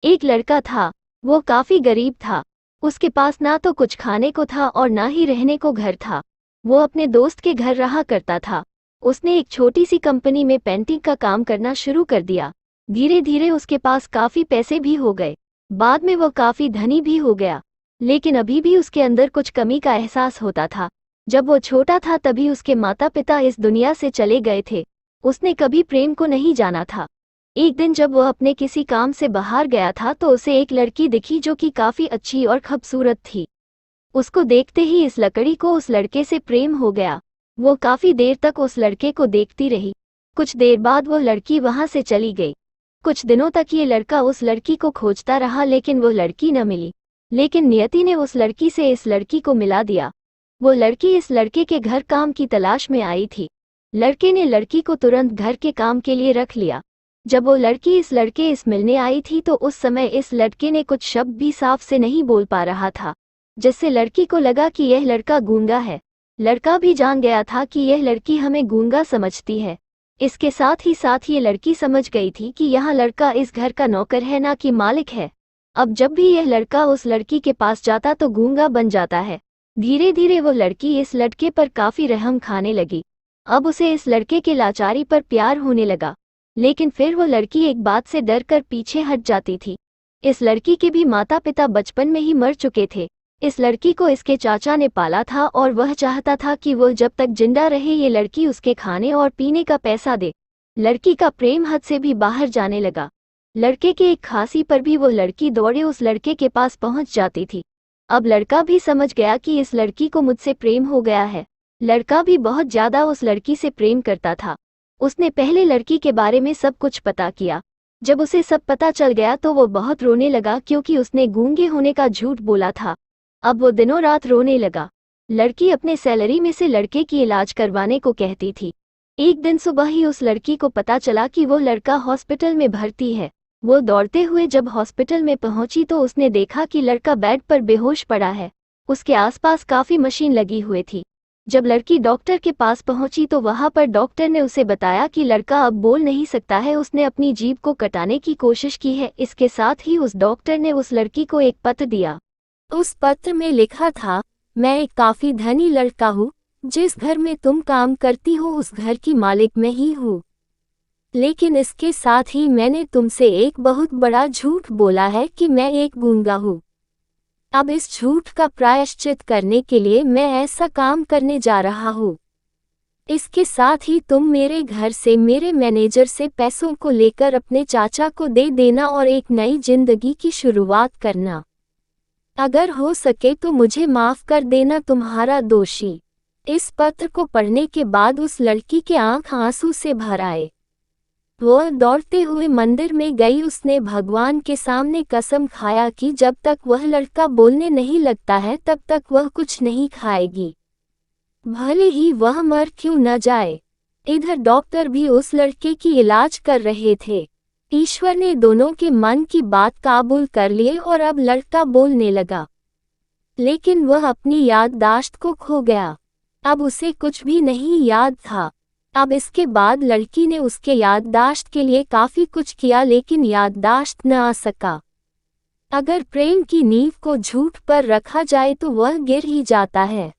एक लड़का था। वो काफी गरीब था। उसके पास ना तो कुछ खाने को था और ना ही रहने को घर था। वो अपने दोस्त के घर रहा करता था। उसने एक छोटी सी कंपनी में पेंटिंग का काम करना शुरू कर दिया। धीरे धीरे उसके पास काफी पैसे भी हो गए। बाद में वो काफी धनी भी हो गया। लेकिन अभी भी उसके अंदर कुछ कमी का एहसास होता था। जब वो छोटा था तभी उसके माता पिता इस दुनिया से चले गए थे। उसने कभी प्रेम को नहीं जाना था। एक दिन जब वह अपने किसी काम से बाहर गया था तो उसे एक लड़की दिखी जो कि काफी अच्छी और खूबसूरत थी। उसको देखते ही इस लड़की को उस लड़के से प्रेम हो गया। वो काफी देर तक उस लड़के को देखती रही। कुछ देर बाद वो लड़की वहां से चली गई। कुछ दिनों तक ये लड़का उस लड़की को खोजता रहा लेकिन वो लड़की न मिली। लेकिन नियति ने उस लड़की से इस लड़की को मिला दिया। वो लड़की इस लड़के के घर काम की तलाश में आई थी। लड़के ने लड़की को तुरंत घर के काम के लिए रख लिया। जब वो लड़की इस लड़के इस मिलने आई थी तो उस समय इस लड़के ने कुछ शब्द भी साफ से नहीं बोल पा रहा था, जिससे लड़की को लगा कि यह लड़का गूंगा है। लड़का भी जान गया था कि यह लड़की हमें गूंगा समझती है। इसके साथ ही ये लड़की समझ गई थी कि यह लड़का इस घर का नौकर है ना कि मालिक है। अब जब भी यह लड़का उस लड़की के पास जाता तो गूंगा बन जाता है। धीरे धीरे वो लड़की इस लड़के पर काफी रहम खाने लगी। अब उसे इस लड़के के लाचारी पर प्यार होने लगा। लेकिन फिर वो लड़की एक बात से डर कर पीछे हट जाती थी। इस लड़की के भी माता पिता बचपन में ही मर चुके थे। इस लड़की को इसके चाचा ने पाला था और वह चाहता था कि वो जब तक जिंदा रहे ये लड़की उसके खाने और पीने का पैसा दे। लड़की का प्रेम हद से भी बाहर जाने लगा। लड़के के एक खांसी पर भी वो लड़की दौड़े उस लड़के के पास पहुंच जाती थी। अब लड़का भी समझ गया कि इस लड़की को मुझसे प्रेम हो गया है। लड़का भी बहुत ज्यादा उस लड़की से प्रेम करता था। उसने पहले लड़की के बारे में सब कुछ पता किया। जब उसे सब पता चल गया तो वो बहुत रोने लगा क्योंकि उसने गूंगे होने का झूठ बोला था। अब वो दिनों रात रोने लगा। लड़की अपने सैलरी में से लड़के की इलाज करवाने को कहती थी। एक दिन सुबह ही उस लड़की को पता चला कि वो लड़का हॉस्पिटल में भर्ती है। वो दौड़ते हुए जब हॉस्पिटल में पहुंची तो उसने देखा कि लड़का बेड पर बेहोश पड़ा है। उसके आसपास काफी मशीन लगी हुई थी। जब लड़की डॉक्टर के पास पहुंची तो वहां पर डॉक्टर ने उसे बताया कि लड़का अब बोल नहीं सकता है, उसने अपनी जीभ को कटाने की कोशिश की है। इसके साथ ही उस डॉक्टर ने उस लड़की को एक पत्र दिया। उस पत्र में लिखा था, मैं एक काफी धनी लड़का हूँ। जिस घर में तुम काम करती हो उस घर की मालिक मैं ही हूँ। लेकिन इसके साथ ही मैंने तुमसे एक बहुत बड़ा झूठ बोला है कि मैं एक गूंगा हूँ। अब इस झूठ का प्रायश्चित करने के लिए मैं ऐसा काम करने जा रहा हूँ। इसके साथ ही तुम मेरे घर से मेरे मैनेजर से पैसों को लेकर अपने चाचा को दे देना और एक नई जिंदगी की शुरुआत करना। अगर हो सके तो मुझे माफ कर देना, तुम्हारा दोषी। इस पत्र को पढ़ने के बाद उस लड़की के आंख आंसू से भर आए। वह दौड़ते हुए मंदिर में गई। उसने भगवान के सामने कसम खाया कि जब तक वह लड़का बोलने नहीं लगता है तब तक वह कुछ नहीं खाएगी, भले ही वह मर क्यों न जाए। इधर डॉक्टर भी उस लड़के की इलाज कर रहे थे। ईश्वर ने दोनों के मन की बात काबूल कर लिए और अब लड़का बोलने लगा। लेकिन वह अपनी याददाश्त को खो गया। अब उसे कुछ भी नहीं याद था। अब इसके बाद लड़की ने उसके याददाश्त के लिए काफी कुछ किया लेकिन याददाश्त न आ सका। अगर प्रेम की नींव को झूठ पर रखा जाए तो वह गिर ही जाता है।